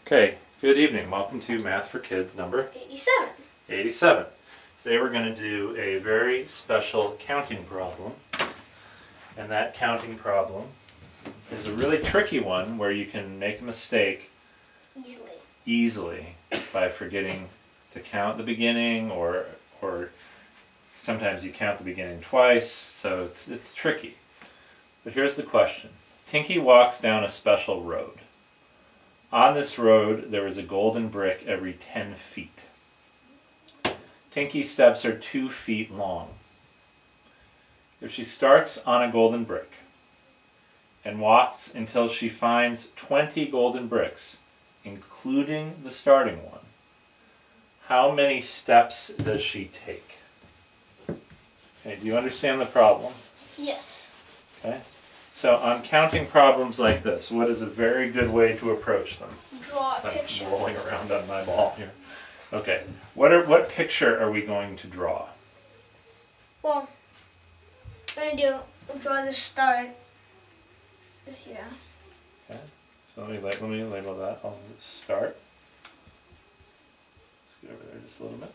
Okay, good evening. Welcome to Math for Kids number 87. Today we're going to do a very special counting problem. And that counting problem is a really tricky one where you can make a mistake easily by forgetting to count the beginning, or sometimes you count the beginning twice, so it's tricky. But here's the question. Tinky walks down a special road. On this road, there is a golden brick every 10 feet. Tinky's steps are 2 feet long. If she starts on a golden brick and walks until she finds 20 golden bricks, including the starting one, how many steps does she take? Okay, do you understand the problem? Yes. Okay. So on counting problems like this, what is a very good way to approach them? Draw a picture. I'm rolling around on my ball here. Okay. What picture are we going to draw? Well, we're going to draw the start this year. Okay. So let me label that. I'll start. Let's get over there just a little bit.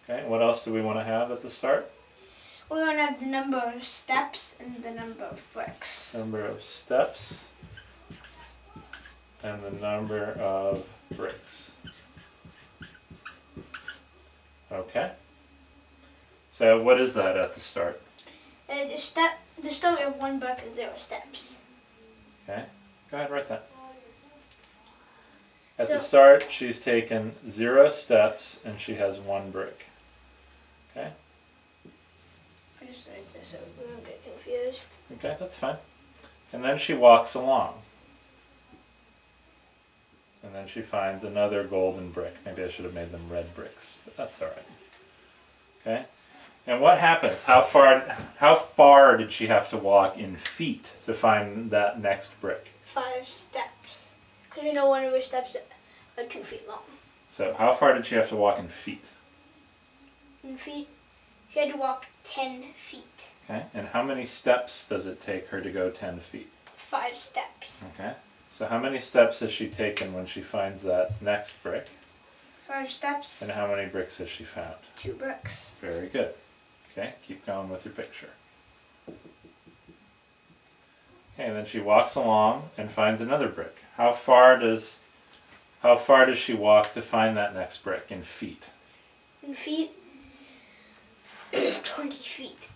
Okay. What else do we want to have at the start? We're going to have the number of steps and the number of bricks. Number of steps and the number of bricks. Okay. So what is that at the start? The start of 1 brick and 0 steps. Okay. Go ahead, write that. At the start, she's taken 0 steps and she has 1 brick. Okay. I just write this so we don't get confused. Okay, that's fine. And then she walks along. And then she finds another golden brick. Maybe I should have made them red bricks, but that's all right. Okay? And what happens? How far did she have to walk in feet to find that next brick? 5 steps. Because we know one of her steps are 2 feet long. So how far did she have to walk in feet? In feet, she had to walk 10 feet. Okay, and how many steps does it take her to go 10 feet? 5 steps. Okay, so how many steps has she taken when she finds that next brick? 5 steps. And how many bricks has she found? 2 bricks. Very good. Okay, keep going with your picture. Okay, and then she walks along and finds another brick. How far does she walk to find that next brick in feet? In feet, 20 feet.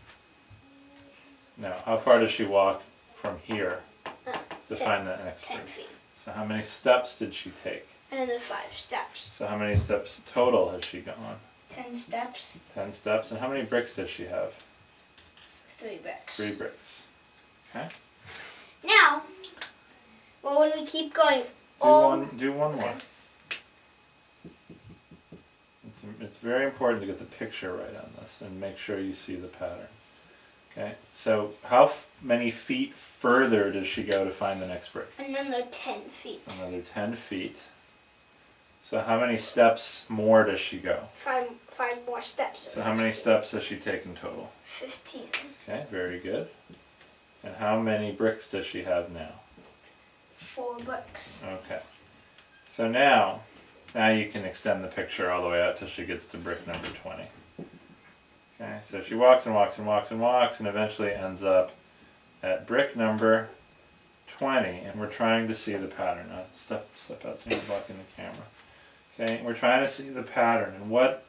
Now, how far does she walk from here to find that next 10 brick? feet. So how many steps did she take? Another 5 steps. So how many steps total has she gone? 10 steps. 10 steps. And how many bricks does she have? 3 bricks. 3 bricks. Okay. Now, well, when we keep going, do one more. It's very important to get the picture right on this and make sure you see the pattern. Okay. So how many feet further does she go to find the next brick? Another 10 feet. Another 10 feet. So how many steps more does she go? 5 more steps. So how many steps has she taken total? 15. Okay, very good. And how many bricks does she have now? 4 bricks. Okay. So now you can extend the picture all the way out till she gets to brick number 20. Okay, so she walks and walks and walks and walks and eventually ends up at brick number 20, and we're trying to see the pattern. Step out so you're blocking the camera. Okay, we're trying to see the pattern, and what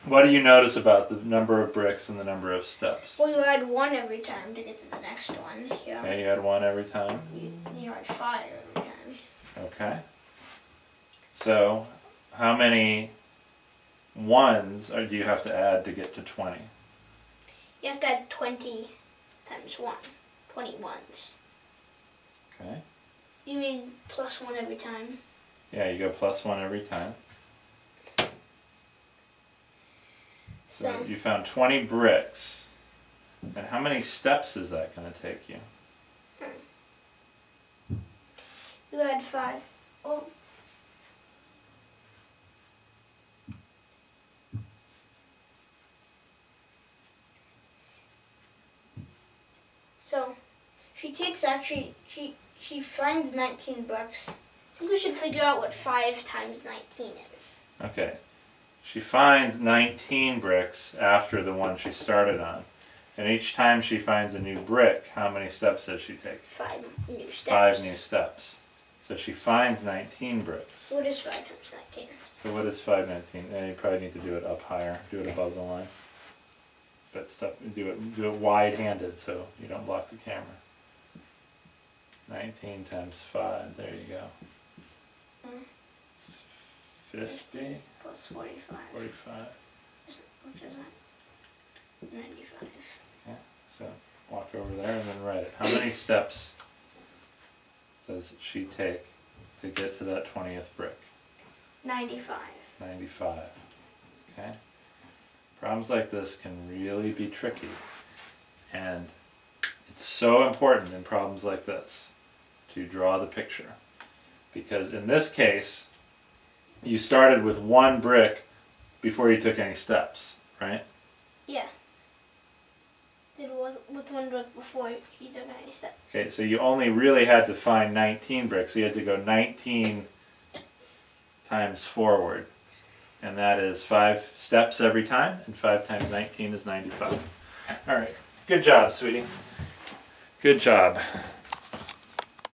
do you notice about the number of bricks and the number of steps? Well, you add 1 every time to get to the next one. Here. Okay, you add 1 every time? You add 5 every time. Okay. So, how many 1s do you have to add to get to 20? You have to add 20 times 1. 20 1s. Okay. You mean plus 1 every time? Yeah, you go plus 1 every time. So you found 20 bricks. And how many steps is that going to take you? You add 5. Oh. So she takes she finds 19 bricks. I think we should figure out what 5 times 19 is. Okay. She finds 19 bricks after the one she started on. And each time she finds a new brick, how many steps does she take? 5 new steps. 5 new steps. So she finds 19 bricks. What is 5 times 19? So what is 519? You probably need to do it up higher. Do it above the line. But do it wide-handed so you don't block the camera. 19 times 5. There you go. 50 plus 45. 45. Which is that? 95. Okay. So walk over there and then write it. How many steps does she take to get to that 20th brick? 95. 95. Okay. Problems like this can really be tricky, and it's so important in problems like this to draw the picture, because in this case you started with 1 brick before you took any steps, right? Yeah. Did with 1 brick before you took any steps. Okay, so you only really had to find 19 bricks, so you had to go 19 times forward. And that is 5 steps every time, and 5 times 19 is 95. All right, good job, sweetie. Good job.